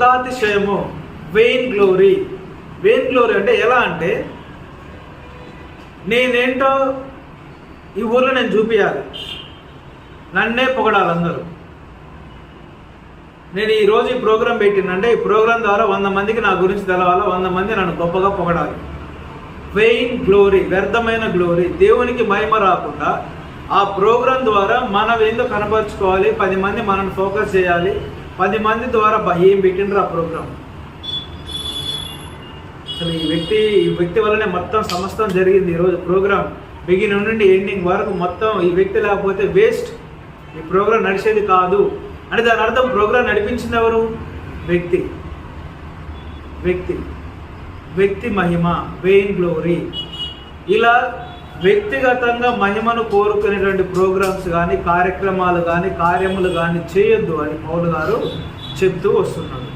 కృతాతిశయము, vein glory. Vein glory అంటే ఎలా అంటే, నేనేంటో ఈ ఊర్లో నేను చూపించాలి, నన్నే పొగడాలి అందరూ. నేను ఈరోజు ఈ ప్రోగ్రాం పెట్టినంటే ఈ ప్రోగ్రాం ద్వారా 100 మందికి నా గురించి తెలవాలి, 100 మంది నన్ను గొప్పగా పొగడాలి. వెయిన్ గ్లోరీ, వ్యర్థమైన గ్లోరీ, దేవునికి మహిమ రాకుండా ఆ ప్రోగ్రాం ద్వారా మనం ఏందో కనపరుచుకోవాలి, 10 మంది మనల్ని ఫోకస్ చేయాలి, 10 మంది ద్వారా ఏం పెట్టిండ్రు ఆ ప్రోగ్రాం. అసలు ఈ వ్యక్తి వల్లనే మొత్తం సమస్తం జరిగింది. ఈరోజు ప్రోగ్రాం బిగినింగ్ నుండి ఎండింగ్ వరకు మొత్తం ఈ వ్యక్తి లేకపోతే వేస్ట్, ఈ ప్రోగ్రాం నడిచేది కాదు అని దాని అర్థం. ప్రోగ్రాం నడిపించింది ఎవరు? వ్యక్తి. వ్యక్తి వ్యక్తి మహిమ, వెయిన్ గ్లోరీ. ఇలా వ్యక్తిగతంగా మహిమను కోరుకునేటువంటి ప్రోగ్రామ్స్ కానీ, కార్యక్రమాలు కానీ, కార్యములు కానీ చేయొద్దు అని పౌలు గారు చెప్తూ వస్తున్నాడు.